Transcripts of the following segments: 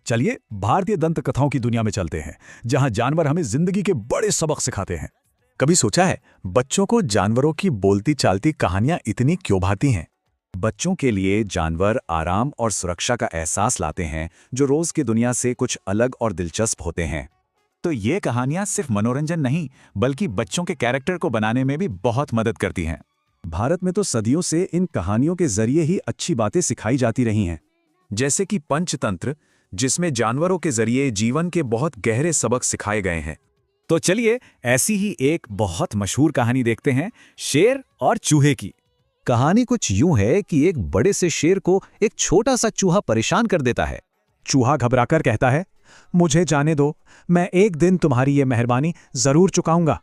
चलिए भारतीय दंत कथाओं की दुनिया में चलते हैं, जहां जानवर हमें जिंदगी के बड़े सबक सिखाते हैं। कभी सोचा है बच्चों को जानवरों की बोलती चालती कहानियां इतनी क्यों भाती हैं? बच्चों के लिए जानवर आराम और सुरक्षा का एहसास लाते हैं, जो रोज की दुनिया से कुछ अलग और दिलचस्प होते हैं। तो ये कहानियां सिर्फ मनोरंजन नहीं, बल्कि बच्चों के कैरेक्टर को बनाने में भी बहुत मदद करती हैं। भारत में तो सदियों से इन कहानियों के जरिए ही अच्छी बातें सिखाई जाती रही हैं, जैसे कि पंचतंत्र, जिसमें जानवरों के जरिए जीवन के बहुत गहरे सबक सिखाए गए हैं। तो चलिए ऐसी ही एक बहुत मशहूर कहानी देखते हैं, शेर और चूहे की। कहानी कुछ यूं है कि एक बड़े से शेर को एक छोटा सा चूहा परेशान कर देता है। चूहा घबराकर कहता है, मुझे जाने दो, मैं एक दिन तुम्हारी ये मेहरबानी जरूर चुकाऊंगा।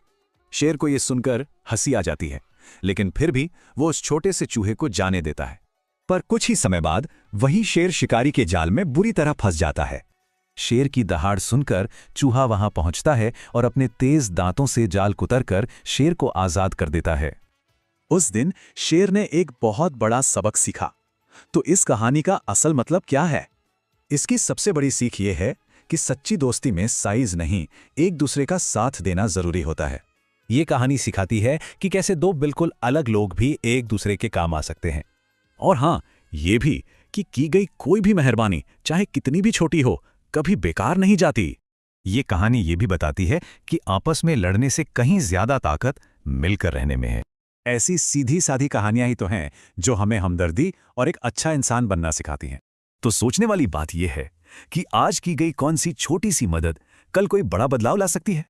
शेर को ये सुनकर हंसी आ जाती है, लेकिन फिर भी वो उस छोटे से चूहे को जाने देता है। पर कुछ ही समय बाद वही शेर शिकारी के जाल में बुरी तरह फंस जाता है। शेर की दहाड़ सुनकर चूहा वहां पहुंचता है और अपने तेज दांतों से जाल कुतरकर शेर को आजाद कर देता है। उस दिन शेर ने एक बहुत बड़ा सबक सीखा। तो इस कहानी का असल मतलब क्या है? इसकी सबसे बड़ी सीख ये है कि सच्ची दोस्ती में साइज नहीं, एक दूसरे का साथ देना जरूरी होता है। ये कहानी सिखाती है कि कैसे दो बिल्कुल अलग लोग भी एक दूसरे के काम आ सकते हैं। और हां, ये भी कि की गई कोई भी मेहरबानी, चाहे कितनी भी छोटी हो, कभी बेकार नहीं जाती। ये कहानी ये भी बताती है कि आपस में लड़ने से कहीं ज्यादा ताकत मिलकर रहने में है। ऐसी सीधी साधी कहानियां ही तो हैं जो हमें हमदर्दी और एक अच्छा इंसान बनना सिखाती हैं। तो सोचने वाली बात यह है कि आज की गई कौन सी छोटी सी मदद कल कोई बड़ा बदलाव ला सकती है।